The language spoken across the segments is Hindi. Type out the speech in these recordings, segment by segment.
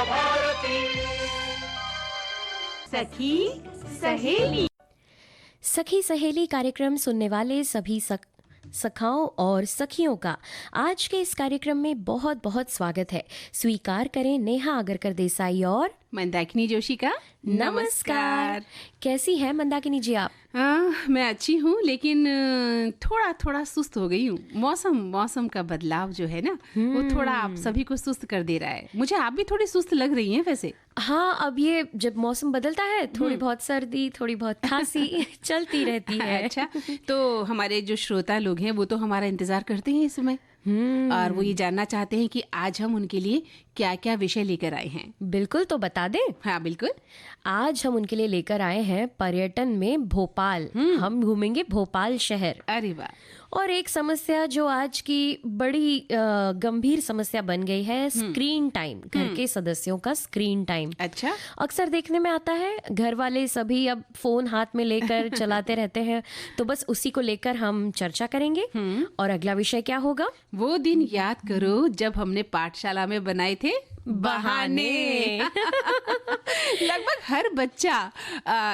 भारती। सखी सहेली। सखी सहेली कार्यक्रम सुनने वाले सभी सखाओं और सखियों का आज के इस कार्यक्रम में बहुत बहुत स्वागत है। स्वीकार करें नेहा आगरकर देसाई और मंदाकिनी जोशी का नमस्कार। कैसी है मंदाकिनी जी आप? मैं अच्छी हूँ, लेकिन थोड़ा थोड़ा सुस्त हो गई हूँ। मौसम का बदलाव जो है ना, वो थोड़ा आप सभी को सुस्त कर दे रहा है। मुझे आप भी थोड़ी सुस्त लग रही हैं वैसे। हाँ, अब ये जब मौसम बदलता है थोड़ी बहुत सर्दी, थोड़ी बहुत खांसी चलती रहती है। अच्छा, तो हमारे जो श्रोता लोग हैं वो तो हमारा इंतजार करते हैं इस समय, और वो ये जानना चाहते हैं कि आज हम उनके लिए क्या क्या विषय लेकर आए हैं। बिल्कुल, तो बता दें। हाँ बिल्कुल। आज हम उनके लिए लेकर आए हैं पर्यटन में भोपाल। हम घूमेंगे भोपाल शहर। अरे वाह। और एक समस्या जो आज की बड़ी गंभीर समस्या बन गई है, स्क्रीन टाइम। घर के सदस्यों का स्क्रीन टाइम। अच्छा। अक्सर देखने में आता है घर वाले सभी अब फोन हाथ में लेकर चलाते रहते हैं, तो बस उसी को लेकर हम चर्चा करेंगे। और अगला विषय क्या होगा? वो दिन याद करो जब हमने पाठशाला में बनाए थे बहाने। लगभग हर बच्चा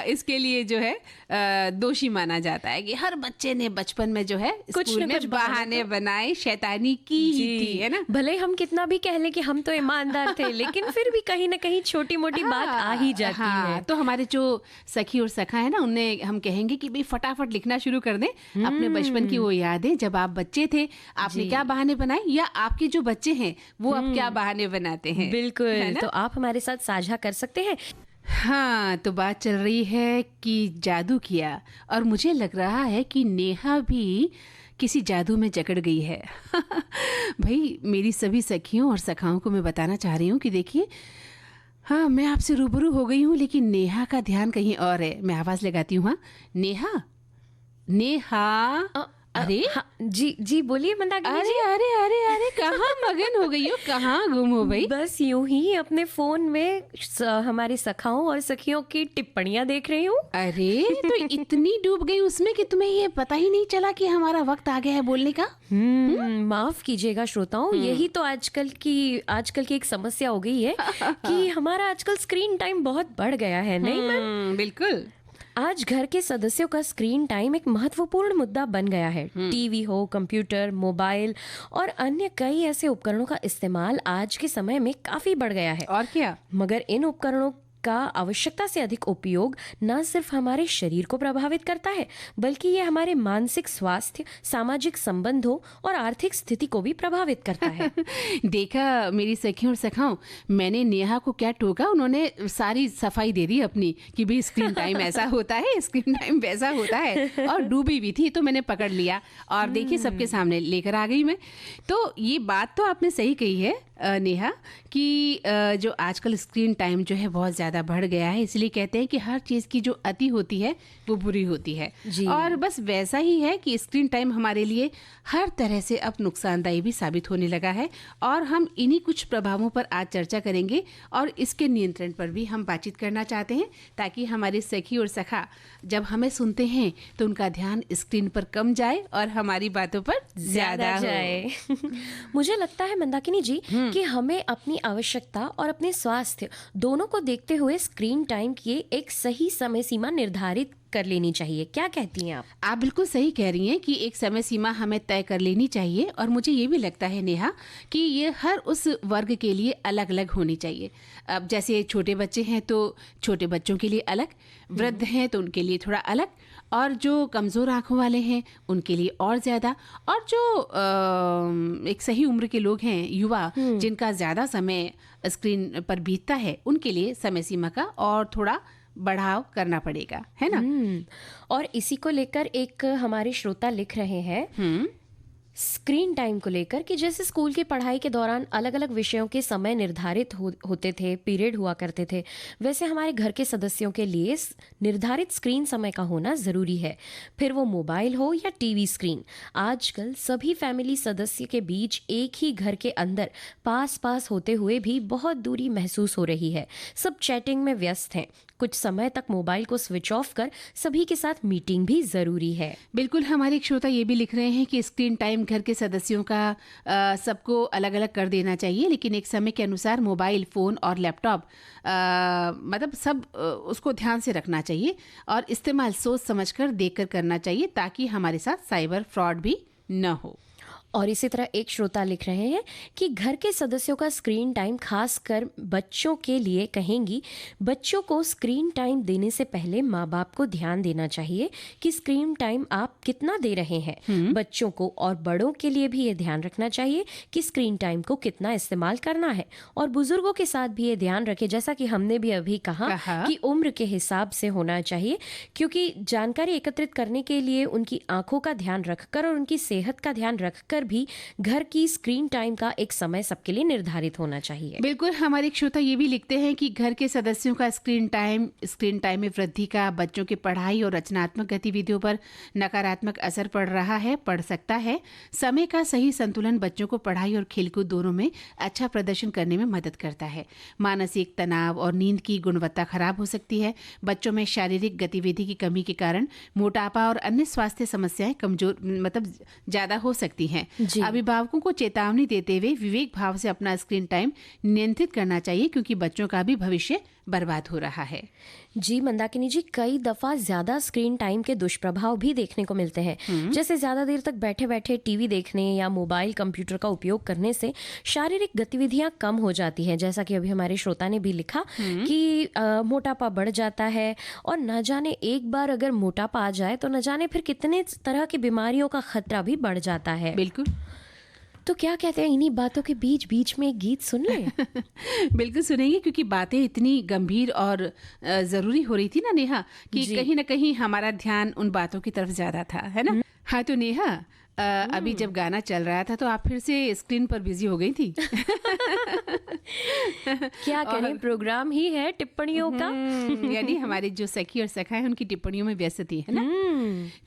इसके लिए जो है दोषी माना जाता है कि हर बच्चे ने बचपन में जो है स्कूल में बहाने बनाए, शैतानी की ही थी, है ना। भले हम कितना भी कह लें कि हम तो ईमानदार थे, लेकिन फिर भी कहीं ना कहीं छोटी मोटी बात आ ही जाती है। तो हमारे जो सखी और सखा है ना, उन्हें हम कहेंगे कि भाई फटाफट लिखना शुरू कर दें अपने बचपन की वो यादें, जब आप बच्चे थे आपने क्या बहाने बनाए, या आपके जो बच्चे हैं वो अब क्या बहाने बनाते हैं। बिल्कुल, तो आप हमारे साथ साझा कर सकते हैं। हाँ, तो बात चल रही है कि जादू किया, और मुझे लग रहा है कि नेहा भी किसी जादू में जकड़ गई है। भाई, मेरी सभी सखियों और सखाओं को मैं बताना चाह रही हूँ कि देखिए, हाँ, मैं आपसे रूबरू हो गई हूँ, लेकिन नेहा का ध्यान कहीं और है। मैं आवाज लगाती हूँ। हाँ, नेहा, नेहा। अरे जी बोलिए मंदाकिनी जी। अरे अरे अरे कहाँ मगन हो गई हो, कहाँ गुम हो गई? बस यूं ही अपने फोन में हमारे सखाओं और सखियों की टिप्पणियां देख रही हूँ। अरे, तो इतनी डूब गई उसमें कि तुम्हें ये पता ही नहीं चला कि हमारा वक्त आ गया है बोलने का। माफ कीजिएगा श्रोताओं, यही तो आजकल की एक समस्या हो गई है कि हमारा आजकल स्क्रीन टाइम बहुत बढ़ गया है। नहीं बिल्कुल। आज घर के सदस्यों का स्क्रीन टाइम एक महत्वपूर्ण मुद्दा बन गया है। टीवी हो, कंप्यूटर, मोबाइल और अन्य कई ऐसे उपकरणों का इस्तेमाल आज के समय में काफी बढ़ गया है। और क्या, मगर इन उपकरणों का आवश्यकता से अधिक उपयोग न सिर्फ हमारे शरीर को प्रभावित करता है, बल्कि ये हमारे मानसिक स्वास्थ्य, सामाजिक संबंधों और आर्थिक स्थिति को भी प्रभावित करता है। देखा मेरी सखियों और सखाओं, मैंने नेहा को क्या टोका, उन्होंने सारी सफाई दे दी अपनी कि भाई स्क्रीन टाइम ऐसा होता है, स्क्रीन टाइम वैसा होता है, और डूबी भी थी तो मैंने पकड़ लिया और देखिए सबके सामने लेकर आ गई मैं। तो ये बात तो आपने सही कही है नेहा, कि जो आजकल स्क्रीन टाइम जो है बहुत ज़्यादा बढ़ गया है, इसलिए कहते हैं कि हर चीज़ की जो अति होती है वो बुरी होती है। और बस वैसा ही है कि स्क्रीन टाइम हमारे लिए हर तरह से अब नुकसानदायी भी साबित होने लगा है, और हम इन्हीं कुछ प्रभावों पर आज चर्चा करेंगे और इसके नियंत्रण पर भी हम बातचीत करना चाहते हैं, ताकि हमारे सखी और सखा जब हमें सुनते हैं तो उनका ध्यान स्क्रीन पर कम जाए और हमारी बातों पर ज्यादा जाए। मुझे लगता है मंदाकिनी जी कि हमें अपनी आवश्यकता और अपने स्वास्थ्य दोनों को देखते हुए स्क्रीन टाइम की एक सही समय सीमा निर्धारित कर लेनी चाहिए। क्या कहती हैं आप? आप बिल्कुल सही कह रही हैं कि एक समय सीमा हमें तय कर लेनी चाहिए, और मुझे ये भी लगता है नेहा कि ये हर उस वर्ग के लिए अलग अलग होनी चाहिए। अब जैसे छोटे बच्चे हैं तो छोटे बच्चों के लिए अलग, वृद्ध हैं तो उनके लिए थोड़ा अलग, और जो कमज़ोर आंखों वाले हैं उनके लिए और ज़्यादा, और जो एक सही उम्र के लोग हैं, युवा जिनका ज़्यादा समय स्क्रीन पर बीतता है, उनके लिए समय सीमा का और थोड़ा बढ़ाव करना पड़ेगा, है ना। और इसी को लेकर एक हमारे श्रोता लिख रहे हैं स्क्रीन टाइम को लेकर कि जैसे स्कूल की पढ़ाई के दौरान अलग अलग विषयों के समय निर्धारित होते थे, पीरियड हुआ करते थे, वैसे हमारे घर के सदस्यों के लिए निर्धारित स्क्रीन समय का होना ज़रूरी है, फिर वो मोबाइल हो या टीवी स्क्रीन। आजकल सभी फैमिली सदस्य के बीच एक ही घर के अंदर पास पास होते हुए भी बहुत दूरी महसूस हो रही है। सब चैटिंग में व्यस्त हैं, कुछ समय तक मोबाइल को स्विच ऑफ कर सभी के साथ मीटिंग भी जरूरी है। बिल्कुल, हमारे एक श्रोता ये भी लिख रहे हैं कि स्क्रीन टाइम घर के सदस्यों का सबको अलग अलग कर देना चाहिए, लेकिन एक समय के अनुसार मोबाइल फ़ोन और लैपटॉप मतलब सब उसको ध्यान से रखना चाहिए और इस्तेमाल सोच समझकर देखकर करना चाहिए ताकि हमारे साथ साइबर फ्रॉड भी न हो। और इसी तरह एक श्रोता लिख रहे हैं कि घर के सदस्यों का स्क्रीन टाइम खासकर बच्चों के लिए कहेंगी, बच्चों को स्क्रीन टाइम देने से पहले माँ बाप को ध्यान देना चाहिए कि स्क्रीन टाइम आप कितना दे रहे हैं। बच्चों को और बड़ों के लिए भी ये ध्यान रखना चाहिए कि स्क्रीन टाइम को कितना इस्तेमाल करना है और बुजुर्गों के साथ भी ये ध्यान रखें, जैसा कि हमने भी अभी कहा कि उम्र के हिसाब से होना चाहिए, क्योंकि जानकारी एकत्रित करने के लिए उनकी आंखों का ध्यान रखकर और उनकी सेहत का ध्यान रखकर भी घर की स्क्रीन टाइम का एक समय सबके लिए निर्धारित होना चाहिए। बिल्कुल, हमारे एक श्रोता ये भी लिखते हैं कि घर के सदस्यों का स्क्रीन टाइम में वृद्धि का बच्चों की पढ़ाई और रचनात्मक गतिविधियों पर नकारात्मक असर पड़ सकता है। समय का सही संतुलन बच्चों को पढ़ाई और खेलकूद दोनों में अच्छा प्रदर्शन करने में मदद करता है। मानसिक तनाव और नींद की गुणवत्ता खराब हो सकती है। बच्चों में शारीरिक गतिविधि की कमी के कारण मोटापा और अन्य स्वास्थ्य समस्याएं ज्यादा हो सकती हैं। अभिभावकों को चेतावनी देते हुए विवेक भाव से अपना स्क्रीन टाइम नियंत्रित करना चाहिए, क्योंकि बच्चों का भी भविष्य बर्बाद हो रहा है। जी मंदाकिनी जी, कई दफा ज्यादा स्क्रीन टाइम के दुष्प्रभाव भी देखने को मिलते हैं। जैसे ज्यादा देर तक बैठे बैठे टीवी देखने या मोबाइल कंप्यूटर का उपयोग करने से शारीरिक गतिविधियां कम हो जाती हैं, जैसा कि अभी हमारे श्रोता ने भी लिखा कि मोटापा बढ़ जाता है और न जाने एक बार अगर मोटापा आ जाए तो न जाने फिर कितने तरह की बीमारियों का खतरा भी बढ़ जाता है। बिल्कुल, तो क्या कहते हैं, इन्हीं बातों के बीच बीच में एक गीत सुन ले। बिल्कुल सुनेंगे, क्योंकि बातें इतनी गंभीर और जरूरी हो रही थी ना नेहा, कि कहीं ना कहीं हमारा ध्यान उन बातों की तरफ ज्यादा था, है ना। हाँ तो नेहा, अभी जब गाना चल रहा था तो आप फिर से स्क्रीन पर बिजी हो गई थी। क्या करें, प्रोग्राम ही है टिप्पणियों का। यानी हमारे जो सखी और सखा है उनकी टिप्पणियों में व्यस्त थी, है ना।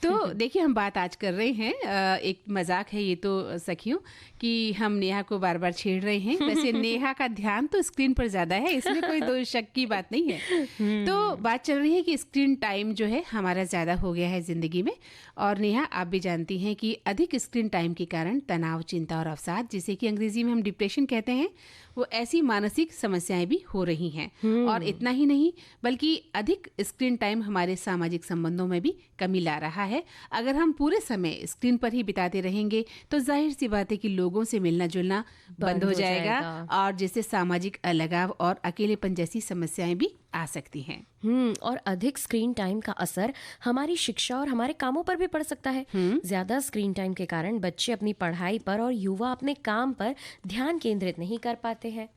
तो देखिए, हम बात आज कर रहे हैं, एक मजाक है ये तो सखियों, कि हम नेहा को बार बार छेड़ रहे हैं। वैसे नेहा का ध्यान तो स्क्रीन पर ज्यादा है, इसमें कोई दो शक की बात नहीं है। तो बात चल रही है कि स्क्रीन टाइम जो है हमारा ज्यादा हो गया है जिंदगी में। और नेहा, आप भी जानती हैं कि अधिक स्क्रीन टाइम के कारण तनाव, चिंता और अवसाद, जिसे कि अंग्रेजी में हम डिप्रेशन कहते हैं, वो ऐसी मानसिक समस्याएं भी हो रही हैं। और इतना ही नहीं, बल्कि अधिक स्क्रीन टाइम हमारे सामाजिक संबंधों में भी कमी ला रहा है। अगर हम पूरे समय स्क्रीन पर ही बिताते रहेंगे तो जाहिर सी बात है कि लोगों से मिलना जुलना बंद हो जाएगा और जिससे सामाजिक अलगाव और अकेलेपन जैसी समस्याएं भी आ सकती हैं। और अधिक स्क्रीन टाइम का असर हमारी शिक्षा और हमारे कामों पर भी पड़ सकता है। ज्यादा स्क्रीन टाइम के कारण बच्चे अपनी पढ़ाई पर और युवा अपने काम पर ध्यान केंद्रित नहीं कर पाते हैं।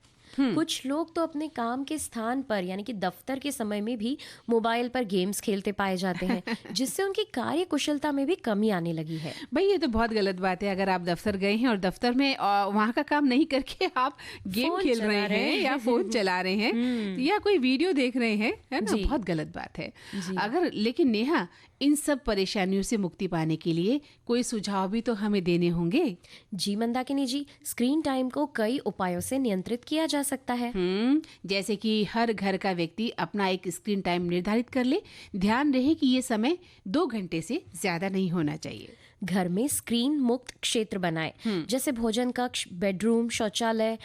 कुछ लोग तो अपने काम के स्थान पर यानी कि दफ्तर के समय में भी मोबाइल पर गेम्स खेलते पाए जाते हैं, जिससे उनकी कार्य कुशलता में भी कमी आने लगी है। भाई, ये तो बहुत गलत बात है। अगर आप दफ्तर गए हैं और दफ्तर में वहाँ का काम नहीं करके आप गेम खेल रहे हैं या फोन चला रहे हैं या कोई वीडियो देख रहे हैं, है ना, बहुत गलत बात है। अगर लेकिन नेहा, इन सब परेशानियों से मुक्ति पाने के लिए कोई सुझाव भी तो हमें देने होंगे। जी मंदाकिनी जी, स्क्रीन टाइम को कई उपायों से नियंत्रित किया जा सकता है। जैसे कि हर घर का व्यक्ति अपना एक स्क्रीन टाइम निर्धारित कर ले। ध्यान रहे कि ये समय 2 घंटे से ज्यादा नहीं होना चाहिए। घर में स्क्रीन मुक्त क्षेत्र बनाए, जैसे भोजन कक्ष, बेडरूम, शौचालय।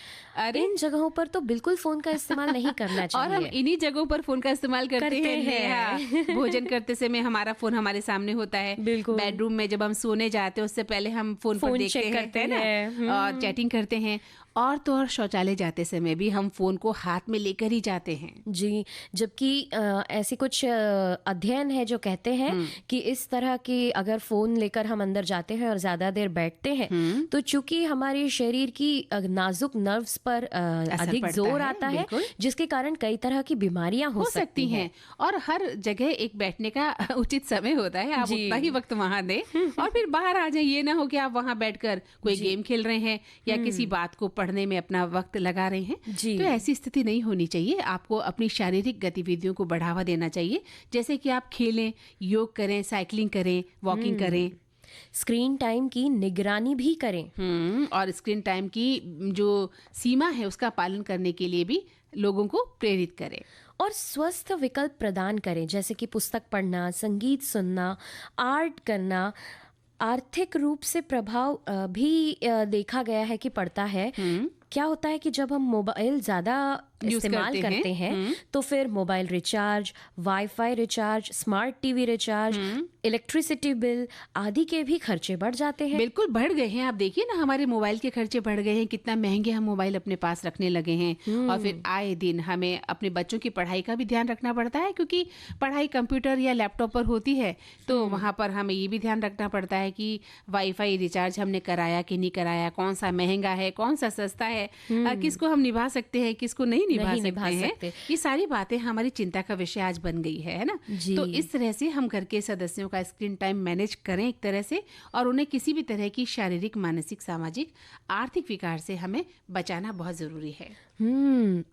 इन जगहों पर तो बिल्कुल फोन का इस्तेमाल नहीं करना चाहिए। और हम इन्हीं जगहों पर फोन का इस्तेमाल करते हैं। भोजन करते समय हमारा फोन हमारे सामने होता है। बेडरूम में जब हम सोने जाते हैं उससे पहले हम फोन पर देखते हैं और चैटिंग करते हैं। और तो और शौचालय जाते समय भी हम फोन को हाथ में लेकर ही जाते हैं। जी, जबकि ऐसी कुछ अध्ययन है जो कहते हैं कि इस तरह की अगर फोन लेकर हम अंदर जाते हैं और ज्यादा देर बैठते हैं तो चूंकि हमारे शरीर की नाजुक नर्व्स पर अधिक जोर आता है, जिसके कारण कई तरह की बीमारियां हो सकती हैं। और हर जगह एक बैठने का उचित समय होता है, आप उतना ही वक्त वहां दें और फिर बाहर आ जाए। ये ना हो कि आप वहां बैठकर कोई गेम खेल रहे हैं या किसी बात को पढ़ने में अपना वक्त लगा रहे हैं। तो ऐसी स्थिति नहीं होनी चाहिए। आपको अपनी शारीरिक गतिविधियों को बढ़ावा देना चाहिए, जैसे कि आप खेलें, योग करें, साइकिलिंग करें, वॉकिंग करें। स्क्रीन टाइम की निगरानी भी करें और स्क्रीन टाइम की जो सीमा है उसका पालन करने के लिए भी लोगों को प्रेरित करें। और स्वस्थ विकल्प प्रदान करें, जैसे कि पुस्तक पढ़ना, संगीत सुनना, आर्ट करना। आर्थिक रूप से प्रभाव भी देखा गया है कि पड़ता है। क्या होता है कि जब हम मोबाइल ज़्यादा इस्तेमाल करते हैं तो फिर mobile recharge, wifi recharge, smart TV recharge, electricity bill आदि के भी खर्चे बढ़ जाते हैं। बिल्कुल बढ़ गए हैं। आप देखिए ना, हमारे मोबाइल के खर्चे बढ़ गए हैं, कितना महंगे हम मोबाइल अपने पास रखने लगे हैं। और फिर आए दिन हमें अपने बच्चों की पढ़ाई का भी ध्यान रखना पड़ता है, क्योंकि पढ़ाई कंप्यूटर या लैपटॉप पर होती है, तो वहाँ पर हमें ये भी ध्यान रखना पड़ता है कि वाईफाई रिचार्ज हमने कराया कि नहीं कराया, कौन सा महंगा है, कौन सा सस्ता है, किसको हम निभा सकते हैं, किसको नहीं निभा सकते हैं। ये सारी बातें हमारी चिंता का विषय आज बन गई है ना। तो इस तरह से हम घर के सदस्यों का स्क्रीन टाइम मैनेज करें एक तरह से, और उन्हें किसी भी तरह की शारीरिक, मानसिक, सामाजिक, आर्थिक विकार से हमें बचाना बहुत जरूरी है।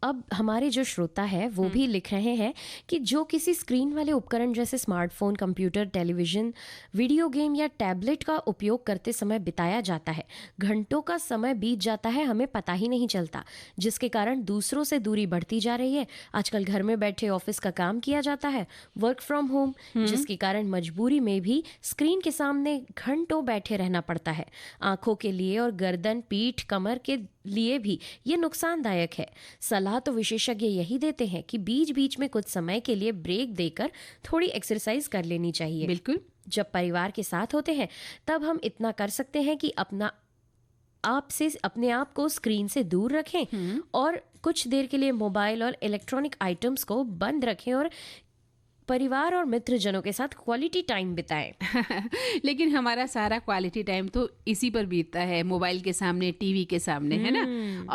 अब हमारे जो श्रोता है वो भी लिख रहे हैं कि जो किसी स्क्रीन वाले उपकरण जैसे smartphone, computer, television, video game या टैबलेट का उपयोग करते समय बिताया जाता है, घंटों का समय बीत जाता है, हमें पता ही नहीं चलता, जिसके कारण दूसरों से दूरी बढ़ती जा रही है। आजकल घर में बैठे ऑफिस का काम किया जाता है, वर्क फ्रॉम होम, जिसके कारण मजबूरी में भी स्क्रीन के सामने घंटों बैठे रहना पड़ता है। आंखों के लिए और गर्दन, पीठ, कमर के लिए भी ये नुकसानदायक है। सलाह तो विशेषज्ञ यही देते हैं कि बीच बीच में कुछ समय के लिए ब्रेक देकर थोड़ी एक्सरसाइज कर लेनी चाहिए। बिल्कुल। जब परिवार के साथ होते हैं तब हम इतना कर सकते हैं कि अपने आप को स्क्रीन से दूर रखें और कुछ देर के लिए मोबाइल और इलेक्ट्रॉनिक आइटम्स को बंद रखें और परिवार और मित्रजनों के साथ क्वालिटी टाइम बिताएं। लेकिन हमारा सारा क्वालिटी टाइम तो इसी पर बीतता है, मोबाइल के सामने, टीवी के सामने, है ना।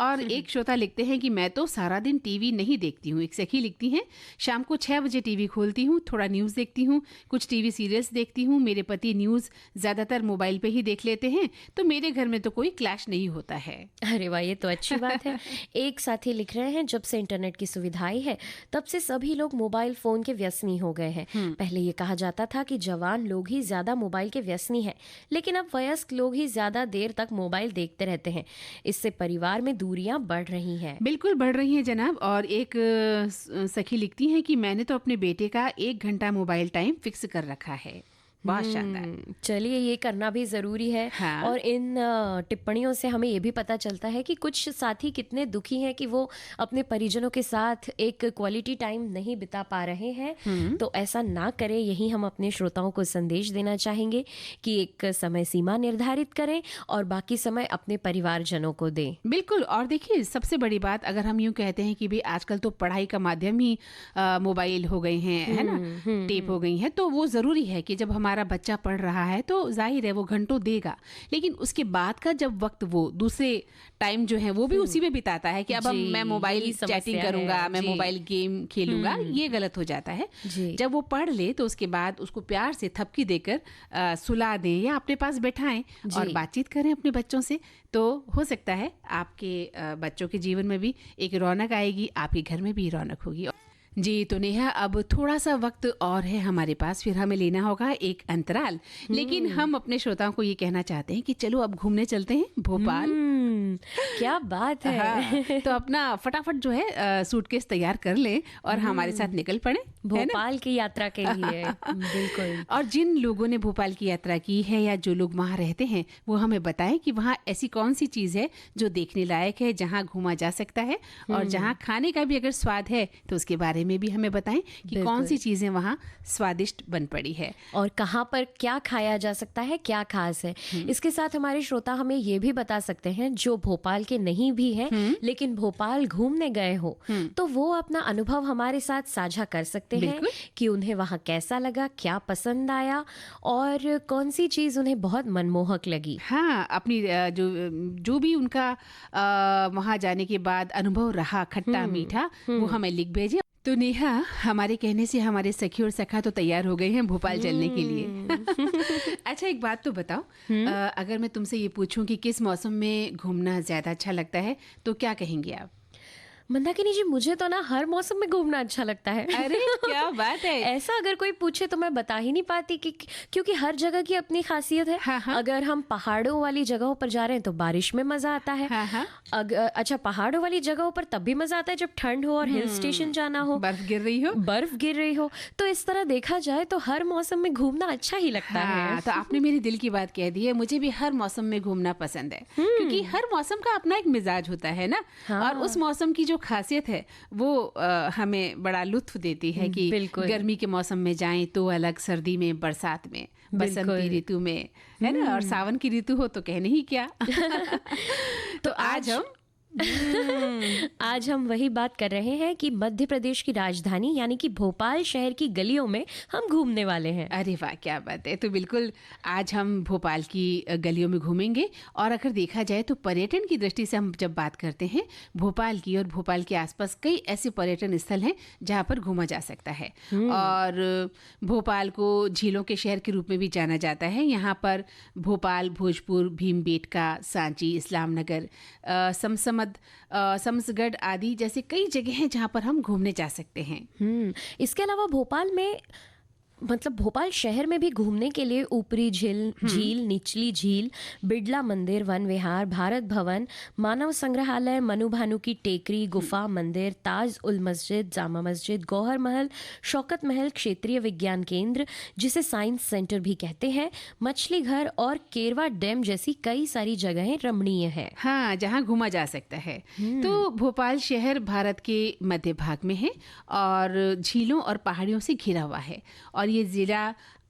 और एक श्रोता लिखते हैं कि मैं तो सारा दिन टीवी नहीं देखती हूँ। एक सखी लिखती हैं, शाम को 6 बजे टीवी खोलती हूँ, थोड़ा न्यूज़ देखती हूँ, कुछ टीवी सीरियल्स देखती हूँ। मेरे पति न्यूज़ ज़्यादातर मोबाइल पे ही देख लेते हैं, तो मेरे घर में तो कोई क्लैश नहीं होता है। अरे वाह, ये तो अच्छी बात है। एक साथी लिख रहे हैं, जब से इंटरनेट की सुविधा आई है तब से सभी लोग मोबाइल फोन के व्यसनी हो गए हैं। पहले ये कहा जाता था कि जवान लोग ही ज्यादा मोबाइल के व्यसनी हैं, लेकिन अब वयस्क लोग ही ज्यादा देर तक मोबाइल देखते रहते हैं। इससे परिवार में दूरियां बढ़ रही हैं। बिल्कुल बढ़ रही हैं जनाब। और एक सखी लिखती हैं कि मैंने तो अपने बेटे का 1 घंटा मोबाइल टाइम फिक्स कर रखा है। बहुत शानदार। चलिए, ये करना भी ज़रूरी है। हाँ। और इन टिप्पणियों से हमें ये भी पता चलता है कि कुछ साथी कितने दुखी हैं कि वो अपने परिजनों के साथ एक क्वालिटी टाइम नहीं बिता पा रहे हैं। तो ऐसा ना करें, यही हम अपने श्रोताओं को संदेश देना चाहेंगे कि एक समय सीमा निर्धारित करें और बाकी समय अपने परिवारजनों को दें। बिल्कुल। और देखिए, सबसे बड़ी बात, अगर हम यूँ कहते हैं कि भाई आजकल तो पढ़ाई का माध्यम ही मोबाइल हो गए हैं, है ना, टेप हो गई है, तो वो ज़रूरी है कि जब हमारा बच्चा पढ़ रहा है तो जाहिर है वो घंटों देगा, लेकिन उसके बाद का जब वक्त वो दूसरे टाइम जो है वो भी उसी में बिताता है कि अब मैं मोबाइल चैटिंग करूंगा, मैं मोबाइल गेम खेलूंगा। ये गलत हो जाता है। जब वो पढ़ ले तो उसके बाद उसको प्यार से थपकी देकर सुला दें या अपने पास बैठाएं और बातचीत करें अपने बच्चों से, तो हो सकता है आपके बच्चों के जीवन में भी एक रौनक आएगी, आपके घर में भी रौनक होगी। जी, तो नेहा, अब थोड़ा सा वक्त और है हमारे पास, फिर हमें लेना होगा एक अंतराल। लेकिन हम अपने श्रोताओं को ये कहना चाहते हैं कि चलो अब घूमने चलते हैं भोपाल। क्या बात है। हाँ, तो अपना फटाफट जो है सूटकेस तैयार कर ले और हमारे साथ निकल पड़े भोपाल की यात्रा के लिए। बिल्कुल। और जिन लोगों ने भोपाल की यात्रा की है या जो लोग वहाँ रहते हैं, वो हमें बताएं कि वहाँ ऐसी कौन सी चीज़ है जो देखने लायक है, जहाँ घूमा जा सकता है, और जहाँ खाने का भी अगर स्वाद है तो उसके बारे में भी हमें बताएं कि कौन सी चीज़ें वहाँ स्वादिष्ट बन पड़ी है और कहाँ पर क्या खाया जा सकता है, क्या खास है। इसके साथ हमारे श्रोता हमें ये भी बता सकते हैं, जो भोपाल के नहीं भी हैं लेकिन भोपाल घूमने गए हो, तो वो अपना अनुभव हमारे साथ साझा कर सकते हैं कि उन्हें वहाँ कैसा लगा, क्या पसंद आया और कौन सी चीज़ उन्हें बहुत मनमोहक लगी। हाँ, अपनी जो भी उनका वहाँ जाने के बाद अनुभव रहा, खट्टा मीठा, वो हमें लिख भेजे। तो नेहा, हमारे कहने से हमारे सखी और सखा तो तैयार हो गए हैं भोपाल चलने के लिए। अच्छा, एक बात तो बताओ, अगर मैं तुमसे ये पूछूं कि किस मौसम में घूमना ज़्यादा अच्छा लगता है, तो क्या कहेंगे आप? मंदाकिनी जी, मुझे तो ना हर मौसम में घूमना अच्छा लगता है। अरे क्या बात है। ऐसा अगर कोई पूछे तो मैं बता ही नहीं पाती कि क्योंकि हर जगह की अपनी खासियत है। हाँ, हाँ। अगर हम पहाड़ों वाली जगहों पर जा रहे हैं तो बारिश में मजा आता है। हाँ, हाँ। अच्छा, पहाड़ों वाली जगहों पर तब भी मजा आता है जब ठंड हो और हिल स्टेशन जाना हो, बर्फ गिर रही हो। तो इस तरह देखा जाए तो हर मौसम में घूमना अच्छा ही लगता है। तो आपने मेरे दिल की बात कह दी है। मुझे भी हर मौसम में घूमना पसंद है, क्योंकि हर मौसम का अपना एक मिजाज होता है ना। और उस मौसम की जो खासियत है वो हमें बड़ा लुत्फ देती है कि गर्मी के मौसम में जाएं तो अलग, सर्दी में, बरसात में, बसंती ऋतु में, है ना, और सावन की ऋतु हो तो कहने ही क्या। तो आज हम वही बात कर रहे हैं कि मध्य प्रदेश की राजधानी यानी कि भोपाल शहर की गलियों में हम घूमने वाले हैं। अरे वाह, क्या बात है। तो बिल्कुल आज हम भोपाल की गलियों में घूमेंगे। और अगर देखा जाए तो पर्यटन की दृष्टि से हम जब बात करते हैं भोपाल की, और भोपाल के आसपास कई ऐसे पर्यटन स्थल हैं जहाँ पर घूमा जा सकता है। और भोपाल को झीलों के शहर के रूप में भी जाना जाता है। यहाँ पर भोपाल, भोजपुर, भीमबेटका, सांची, इस्लाम नगर, समसगढ़ आदि जैसे कई जगह हैं जहाँ पर हम घूमने जा सकते हैं। इसके अलावा भोपाल में, मतलब भोपाल शहर में भी घूमने के लिए ऊपरी झील, निचली झील, बिड़ला मंदिर, वन विहार, भारत भवन, मानव संग्रहालय, मनु भानु की टेकरी, गुफा मंदिर, ताज उल मस्जिद, जामा मस्जिद, गौहर महल, शौकत महल, क्षेत्रीय विज्ञान केंद्र जिसे साइंस सेंटर भी कहते हैं, मछली घर और केरवा डैम जैसी कई सारी जगहें रमणीय हैं। हाँ, जहाँ घूमा जा सकता है। तो भोपाल शहर भारत के मध्य भाग में है और झीलों और पहाड़ियों से घिरा हुआ है। और ये जिला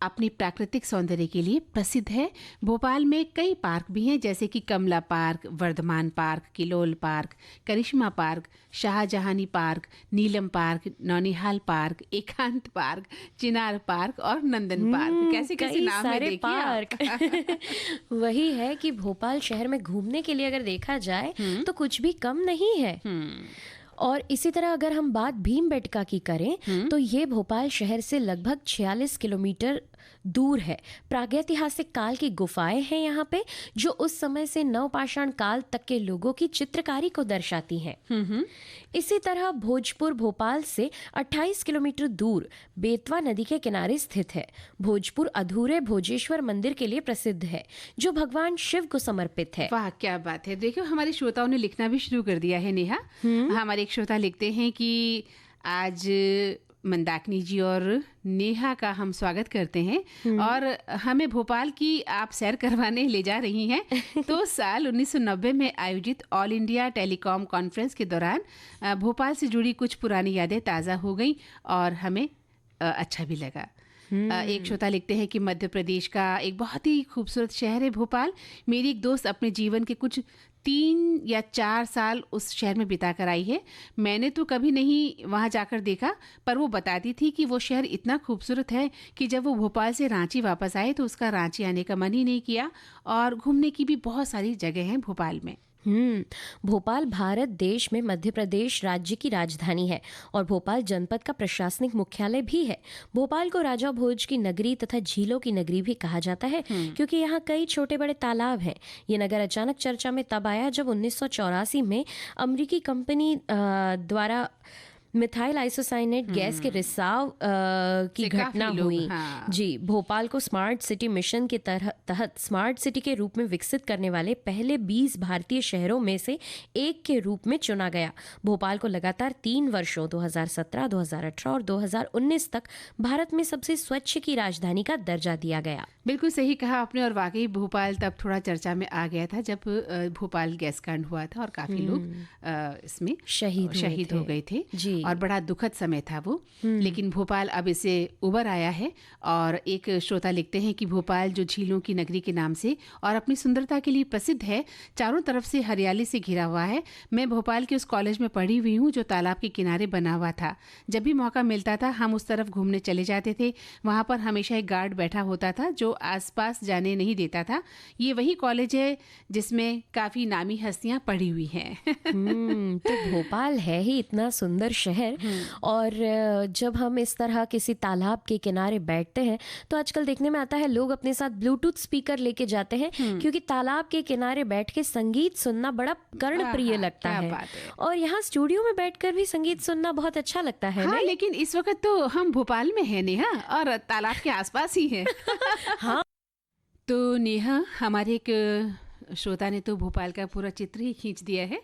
अपनी प्राकृतिक सौंदर्य के लिए प्रसिद्ध है। भोपाल में कई पार्क भी हैं, जैसे कि कमला पार्क, वर्धमान पार्क, किलोल पार्क, करिश्मा पार्क, शाहजहानी पार्क, नीलम पार्क, नौनिहाल पार्क, एकांत पार्क, चिनार पार्क और नंदन पार्क। कैसे कैसे नाम है, देखिए पार्क। वही है कि भोपाल शहर में घूमने के लिए अगर देखा जाए तो कुछ भी कम नहीं है। और इसी तरह अगर हम बात भीमबेटका की करें तो ये भोपाल शहर से लगभग 46 किलोमीटर दूर है। प्रागैतिहासिक काल की गुफाएं हैं यहाँ पे, जो उस समय से नवपाषाण काल तक के लोगों की चित्रकारी को दर्शाती हैं। इसी तरह भोजपुर भोपाल से 28 किलोमीटर दूर बेतवा नदी के किनारे स्थित है। भोजपुर अधूरे भोजेश्वर मंदिर के लिए प्रसिद्ध है, जो भगवान शिव को समर्पित है। वाह, क्या बात है। देखो, हमारे श्रोताओं ने लिखना भी शुरू कर दिया है। नेहा, हमारे एक श्रोता लिखते हैं कि आज मंदाकिनी जी और नेहा का हम स्वागत करते हैं और हमें भोपाल की आप सैर करवाने ले जा रही हैं। तो साल 1990 में आयोजित ऑल इंडिया टेलीकॉम कॉन्फ्रेंस के दौरान भोपाल से जुड़ी कुछ पुरानी यादें ताज़ा हो गई और हमें अच्छा भी लगा। एक श्रोता लिखते हैं कि मध्य प्रदेश का एक बहुत ही खूबसूरत शहर है भोपाल। मेरी एक दोस्त अपने जीवन के कुछ 3 या 4 साल उस शहर में बिता कर आई है। मैंने तो कभी नहीं वहाँ जाकर देखा, पर वो बताती थी कि वो शहर इतना खूबसूरत है कि जब वो भोपाल से रांची वापस आए तो उसका रांची आने का मन ही नहीं किया। और घूमने की भी बहुत सारी जगह हैं भोपाल में। भोपाल भारत देश में मध्य प्रदेश राज्य की राजधानी है और भोपाल जनपद का प्रशासनिक मुख्यालय भी है। भोपाल को राजा भोज की नगरी तथा झीलों की नगरी भी कहा जाता है, क्योंकि यहाँ कई छोटे बड़े तालाब हैं। ये नगर अचानक चर्चा में तब आया जब 1984 में अमेरिकी कंपनी द्वारा मिथाइल आइसोसाइनेट गैस के रिसाव की घटना हुई। जी, भोपाल को स्मार्ट सिटी मिशन के तहत स्मार्ट सिटी के रूप में विकसित करने वाले पहले 20 भारतीय शहरों में से एक के रूप में चुना गया। भोपाल को लगातार 3 वर्षों 2017, 2018 और 2019 तक भारत में सबसे स्वच्छ की राजधानी का दर्जा दिया गया। बिल्कुल सही कहा आपने। और वाकई भोपाल तब थोड़ा चर्चा में आ गया था जब भोपाल गैस कांड हुआ था और काफी लोग इसमें शहीद हो गए थे जी। और बड़ा दुखद समय था वो, लेकिन भोपाल अब इसे उबर आया है। और एक श्रोता लिखते हैं कि भोपाल जो झीलों की नगरी के नाम से और अपनी सुंदरता के लिए प्रसिद्ध है, चारों तरफ से हरियाली से घिरा हुआ है। मैं भोपाल के उस कॉलेज में पढ़ी हुई हूँ जो तालाब के किनारे बना हुआ था। जब भी मौका मिलता था हम उस तरफ घूमने चले जाते थे। वहाँ पर हमेशा एक गार्ड बैठा होता था जो आसपास जाने नहीं देता था। ये वही कॉलेज है जिसमें काफी नामी हस्तियां पढ़ी हुई हैं। तो भोपाल है ही इतना सुंदर शहर। और जब हम इस तरह किसी तालाब के किनारे बैठते हैं तो आजकल देखने में आता है लोग अपने साथ ब्लूटूथ स्पीकर लेके जाते हैं, क्योंकि तालाब के किनारे बैठ के संगीत सुनना बड़ा कर्णप्रिय लगता है। और यहाँ स्टूडियो में बैठकर भी संगीत सुनना बहुत अच्छा लगता है। हाँ, लेकिन इस वक्त तो हम भोपाल में हैं नेहा, और तालाब के आसपास ही हैं। हाँ। तो नेहा, हमारे एक श्रोता ने तो भोपाल का पूरा चित्र ही खींच दिया है।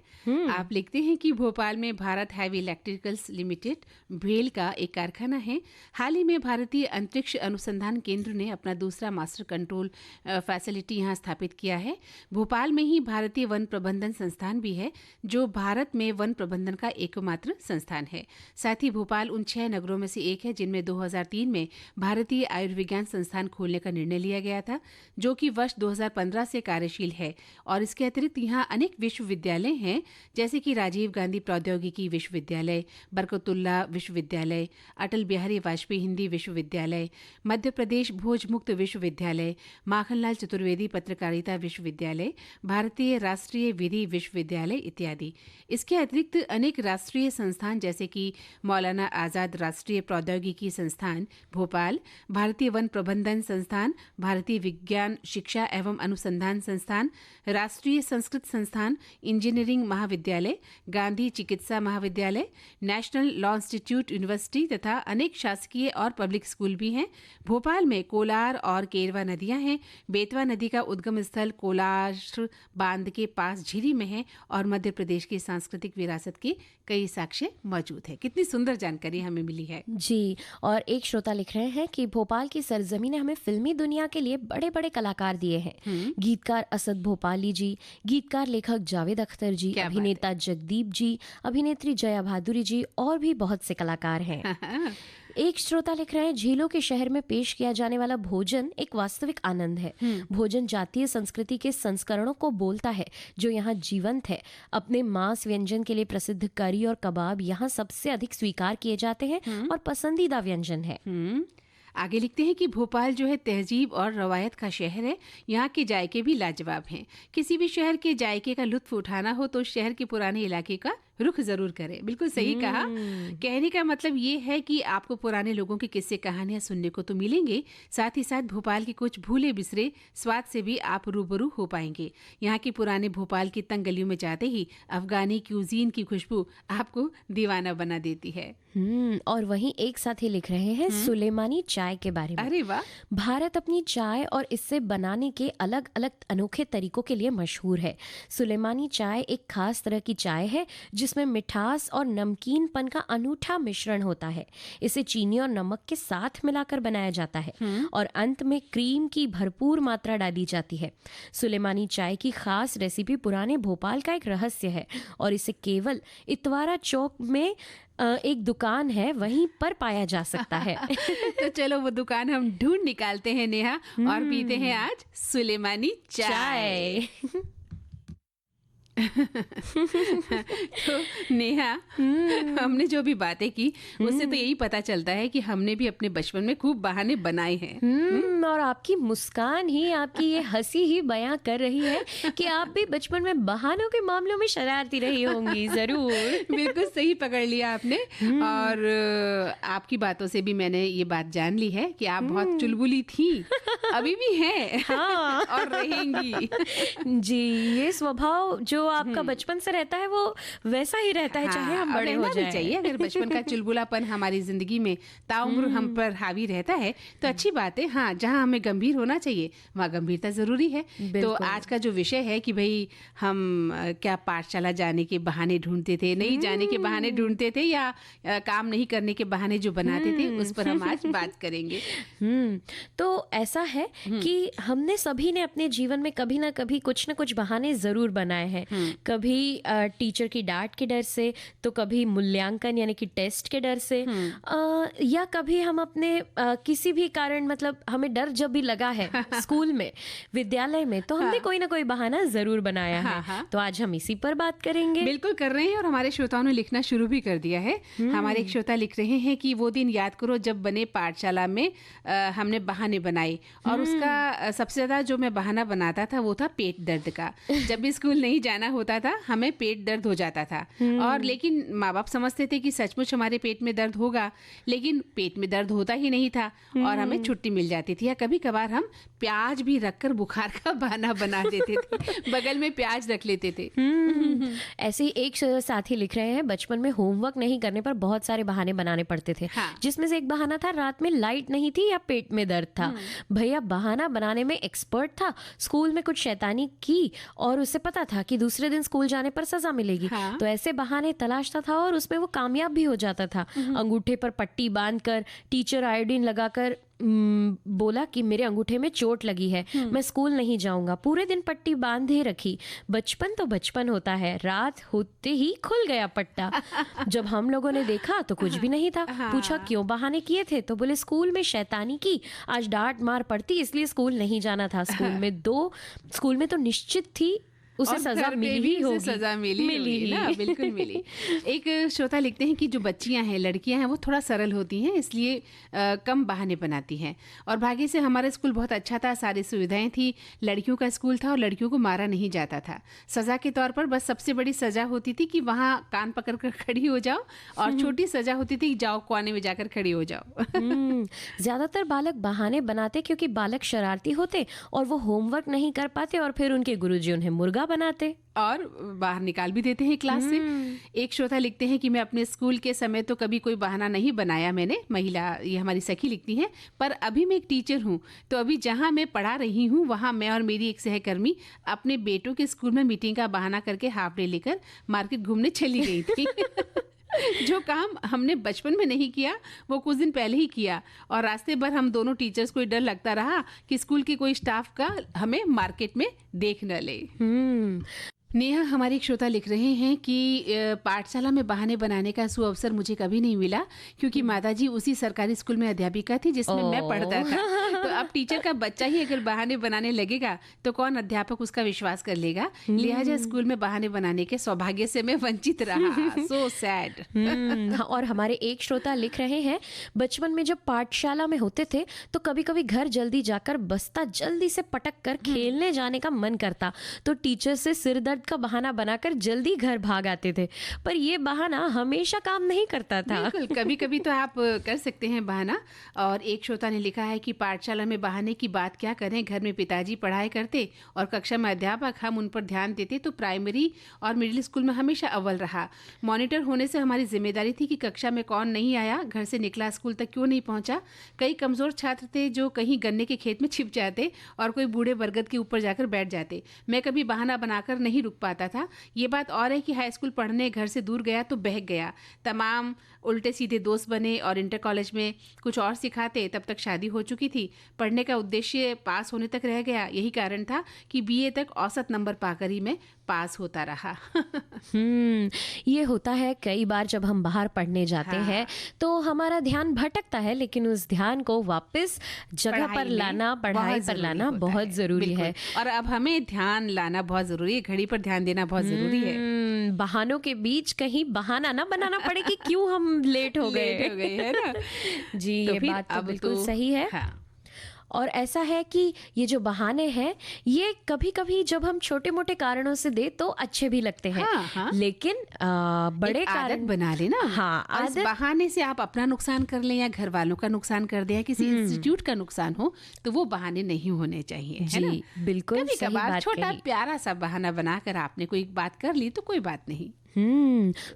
आप लिखते हैं कि भोपाल में भारत हैवी इलेक्ट्रिकल्स लिमिटेड भेल का एक कारखाना है। हाल ही में भारतीय अंतरिक्ष अनुसंधान केंद्र ने अपना दूसरा मास्टर कंट्रोल फैसिलिटी यहां स्थापित किया है। भोपाल में ही भारतीय वन प्रबंधन संस्थान भी है, जो भारत में वन प्रबंधन का एकमात्र संस्थान है। साथ ही भोपाल उन 6 नगरों में से एक है जिनमें 2003 में भारतीय आयुर्विज्ञान संस्थान खोलने का निर्णय लिया गया था, जो कि वर्ष 2015 से कार्यशील है। और इसके अतिरिक्त यहाँ अनेक विश्वविद्यालय हैं, जैसे कि राजीव गांधी प्रौद्योगिकी विश्वविद्यालय, बरकतुल्ला विश्वविद्यालय, अटल बिहारी वाजपेयी हिंदी विश्वविद्यालय, मध्य प्रदेश भोज मुक्त विश्वविद्यालय, माखनलाल चतुर्वेदी पत्रकारिता विश्वविद्यालय, भारतीय राष्ट्रीय विधि विश्वविद्यालय इत्यादि। इसके अतिरिक्त अनेक राष्ट्रीय संस्थान जैसे कि मौलाना आजाद राष्ट्रीय प्रौद्योगिकी संस्थान भोपाल, भारतीय वन प्रबंधन संस्थान, भारतीय विज्ञान शिक्षा एवं अनुसंधान संस्थान, राष्ट्रीय संस्कृत संस्थान, इंजीनियरिंग महाविद्यालय, गांधी चिकित्सा महाविद्यालय, नेशनल लॉ इंस्टीट्यूट यूनिवर्सिटी तथा अनेक शासकीय और पब्लिक स्कूल भी हैं। भोपाल में कोलार और केरवा नदियां हैं। बेतवा नदी का उद्गम स्थल कोलार बांध के पास झिरी में है और मध्य प्रदेश की सांस्कृतिक विरासत के कई साक्ष्य मौजूद है। कितनी सुंदर जानकारी हमें मिली है जी। और एक श्रोता लिख रहे हैं कि भोपाल की सरजमी ने हमें फिल्मी दुनिया के लिए बड़े बड़े कलाकार दिए हैं। गीतकार असद भोपाली जी, गीतकार लेखक जावेद अख्तर जी, अभिनेता जगदीप जी, अभिनेत्री जया भादुरी जी और भी बहुत से कलाकार हैं। एक श्रोता लिख रहे हैं, झीलों के शहर में पेश किया जाने वाला भोजन एक वास्तविक आनंद है। भोजन जातीय संस्कृति के संस्करणों को बोलता है जो यहाँ जीवंत है। अपने मांस व्यंजन के लिए प्रसिद्ध करी और कबाब यहाँ सबसे अधिक स्वीकार किए जाते हैं और पसंदीदा व्यंजन है। आगे लिखते हैं कि भोपाल जो है तहजीब और रवायत का शहर है। यहाँ के जायके भी लाजवाब हैं। किसी भी शहर के जायके का लुत्फ उठाना हो तो शहर के पुराने इलाके का रुख जरूर करें। बिल्कुल सही कहा। कहने का मतलब ये है कि आपको पुराने लोगों की किस्से कहानियां सुनने को तो मिलेंगे, साथ ही साथ भोपाल के कुछ भूले बिसरे स्वाद से भी आप रूबरू हो पाएंगे। यहाँ के पुराने भोपाल की तंग गलियों में जाते ही अफगानी क्यूजीन की खुशबू आपको दीवाना बना देती है। और वहीं एक साथी लिख रहे हैं सुलेमानी चाय के बारे में। अरे वाह! भारत अपनी चाय और इससे बनाने के अलग अलग अनोखे तरीकों के लिए मशहूर है। सुलेमानी चाय एक खास तरह की चाय है जिसमें मिठास और नमकीनपन का अनूठा मिश्रण होता है। इसे चीनी और नमक के साथ मिलाकर बनाया जाता है और अंत में क्रीम की भरपूर मात्रा डाली जाती है। सुलेमानी चाय की खास रेसिपी पुराने भोपाल का एक रहस्य है और इसे केवल इतवारा चौक में एक दुकान है, वहीं पर पाया जा सकता है। तो चलो वो दुकान हम ढूंढ निकालते हैं नेहा और पीते हैं आज सुलेमानी चाय। तो नेहा, हमने जो भी बातें की उससे तो यही पता चलता है कि हमने भी अपने बचपन में खूब बहाने बनाए हैं। और आपकी मुस्कान ही, आपकी ये हंसी ही बयां कर रही है कि आप भी बचपन में बहानों के मामलों में शरारती रही होंगी। जरूर। बिल्कुल सही पकड़ लिया आपने। और आपकी बातों से भी मैंने ये बात जान ली है कि आप बहुत चुलबुली थी, अभी भी है। हाँ। और रहेंगी। जी, ये स्वभाव जो आपका बचपन से रहता है वो वैसा ही रहता है। हाँ, चाहे हम बड़े हो जाएं। चाहिए अगर बचपन का चुलबुलापन हमारी जिंदगी में ताउम्र हम पर हावी रहता है तो अच्छी बात है। हाँ, जहाँ हमें गंभीर होना चाहिए वहाँ गंभीरता जरूरी है। तो आज का जो विषय है कि भाई हम क्या पाठशाला जाने के बहाने ढूंढते थे, नहीं जाने के बहाने ढूंढते थे, या काम नहीं करने के बहाने जो बनाते थे, उस पर हम आज बात करेंगे। तो ऐसा है कि हमने सभी ने अपने जीवन में कभी ना कभी कुछ ना कुछ बहाने जरूर बनाए हैं। कभी टीचर की डांट के डर से, तो कभी मूल्यांकन यानी कि टेस्ट के डर से, या कभी हम अपने किसी भी कारण, मतलब हमें डर जब भी लगा है स्कूल में, विद्यालय में, तो हमने कोई ना कोई बहाना जरूर बनाया है। तो आज हम इसी पर बात करेंगे। बिल्कुल कर रहे हैं और हमारे श्रोताओं ने लिखना शुरू भी कर दिया है। हमारे एक श्रोता लिख रहे हैं कि वो दिन याद करो जब बने पाठशाला में हमने बहाने बनाए, और उसका सबसे ज्यादा जो मैं बहाना बनाता था वो था पेट दर्द का। जब भी स्कूल नहीं जाना बहाना होता था, हमें पेट दर्द हो जाता था। और लेकिन माँ बाप समझते थे कि सचमुच हमारे पेट में दर्द होगा, लेकिन पेट में दर्द होता ही नहीं था और हमें छुट्टी मिल जाती थी। या कभी कभार हम प्याज भी रखकर बुखार का बहाना बना देते थे, बगल में प्याज रख लेते थे। ऐसे ही एक साथी लिख रहे हैं, बचपन में होमवर्क नहीं करने पर बहुत सारे बहाने बनाने पड़ते थे। हाँ। जिसमें से एक बहाना था रात में लाइट नहीं थी या पेट में दर्द था। भैया बहाना बनाने में एक्सपर्ट था, स्कूल में कुछ शैतानी की और उसे पता था कि दूसरे दिन स्कूल जाने पर सजा मिलेगी। हाँ। तो ऐसे बहाने तलाशता था और उसमें वो कामयाब भी हो जाता था। अंगूठे पर पट्टी बांधकर, टीचर आयोडीन लगाकर बोला कि मेरे अंगूठे में चोट लगी है, मैं स्कूल नहीं जाऊंगा। पूरे दिन पट्टी बांधे रखी। बचपन तो बचपन होता है, रात होते ही खुल गया पट्टा। जब हम लोगों ने देखा तो कुछ भी नहीं था। पूछा क्यों बहाने किए थे, तो बोले स्कूल में शैतानी की, आज डांट मार पड़ती इसलिए स्कूल नहीं जाना था। स्कूल में तो निश्चित थी उसे सजा मिली होगी। सजा मिली ना, बिल्कुल मिली। एक श्रोता लिखते हैं कि जो बच्चियां हैं, लड़कियां हैं, वो थोड़ा सरल होती हैं, इसलिए कम बहाने बनाती हैं। और भाग्य से हमारा स्कूल बहुत अच्छा था, सारी सुविधाएं थी, लड़कियों का स्कूल था और लड़कियों को मारा नहीं जाता था। सजा के तौर पर बस सबसे बड़ी सजा होती थी कि वहाँ कान पकड़ कर खड़ी हो जाओ, और छोटी सजा होती थी जाओ कोने में जाकर खड़ी हो जाओ। ज्यादातर बालक बहाने बनाते क्योंकि बालक शरारती होते और वो होमवर्क नहीं कर पाते और फिर उनके गुरुजी उन्हें मुर्गा बनाते और बाहर निकाल भी देते हैं क्लास से। एक श्रोता लिखते हैं कि मैं अपने स्कूल के समय तो कभी कोई बहाना नहीं बनाया मैंने, महिला ये हमारी सखी लिखती हैं, पर अभी मैं एक टीचर हूँ, तो अभी जहाँ मैं पढ़ा रही हूँ वहाँ मैं और मेरी एक सहकर्मी अपने बेटों के स्कूल में मीटिंग का बहाना करके हाफ डे लेकर मार्केट घूमने चली गई थी। जो काम हमने बचपन में नहीं किया वो कुछ दिन पहले ही किया, और रास्ते भर हम दोनों टीचर्स को डर लगता रहा कि स्कूल के कोई स्टाफ का हमें मार्केट में देख न ले। नेहा हमारी एक श्रोता लिख रहे हैं कि पाठशाला में बहाने बनाने का सुअवसर मुझे कभी नहीं मिला, क्योंकि माताजी उसी सरकारी स्कूल में अध्यापिका थी जिसमें मैं पढ़ता था। तो अब टीचर का बच्चा ही अगर बहाने बनाने लगेगा तो कौन अध्यापक उसका विश्वास कर लेगा। लिहाजा स्कूल में बहाने बनाने के सौभाग्य से मैं वंचित रहा। So sad. और हमारे एक श्रोता लिख रहे हैं, बचपन में जब पाठशाला में होते थे तो कभी कभी घर जल्दी जाकर बस्ता जल्दी से पटक कर खेलने जाने का मन करता, तो टीचर से सिर दर्द का बहाना बनाकर जल्दी घर भाग आते थे। पर ये बहाना हमेशा काम नहीं करता था। बिल्कुल, कभी कभी तो आप कर सकते हैं बहाना। और एक श्रोता ने लिखा है कि पाठशाला में बहाने की बात क्या करें, घर में पिताजी पढ़ाई करते और कक्षा में अध्यापक, हम उन पर ध्यान देते, तो प्राइमरी और मिडिल स्कूल में हमेशा अव्वल रहा। मॉनिटर होने से हमारी जिम्मेदारी थी कि कक्षा में कौन नहीं आया, घर से निकला, स्कूल तक क्यों नहीं पहुंचा। कई कमजोर छात्र थे जो कहीं गन्ने के खेत में छिप जाते और कोई बूढ़े बरगद के ऊपर जाकर बैठ जाते। मैं कभी बहाना बनाकर नहीं रुक पाता था। ये बात और है कि हाई स्कूल पढ़ने घर से दूर गया तो बहक गया, तमाम उल्टे सीधे दोस्त बने और इंटर कॉलेज में कुछ और सिखाते। तब तक शादी हो चुकी थी। पढ़ने का उद्देश्य पास होने तक रह गया। यही कारण था कि बीए तक औसत नंबर पाकर ही मैं पास होता रहा। ये होता है कई बार जब हम बाहर पढ़ने जाते हैं तो हमारा ध्यान भटकता है, लेकिन उस ध्यान को वापस जगह पर लाना, पढ़ाई पर लाना बहुत जरूरी है। और अब हमें ध्यान लाना बहुत जरूरी है, घड़ी पर ध्यान देना बहुत जरूरी है। बहानों के बीच कहीं बहाना ना बनाना पड़े कि क्यों हम लेट हो गए है ना। जी, तो ये बात तो बिल्कुल सही है। हाँ। और ऐसा है कि ये जो बहाने हैं ये कभी कभी जब हम छोटे मोटे कारणों से दे तो अच्छे भी लगते हैं। हाँ। लेकिन बड़े कारण बना लेना। हाँ, आदत। बहाने से आप अपना नुकसान कर लें या घर वालों का नुकसान कर दे या किसी इंस्टीट्यूट का नुकसान हो, तो वो बहाने नहीं होने चाहिए। जी, है ना? बिल्कुल कभी कभार छोटा प्यारा सा बहाना बनाकर आपने कोई बात कर ली तो कोई बात नहीं।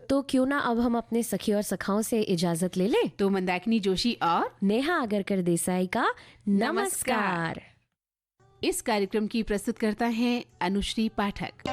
तो क्यों ना अब हम अपने सखी और सखाओं से इजाजत ले लें। तो मंदाकिनी जोशी और नेहा आगरकर देसाई का नमस्कार। इस कार्यक्रम की प्रस्तुत करता है अनुश्री पाठक।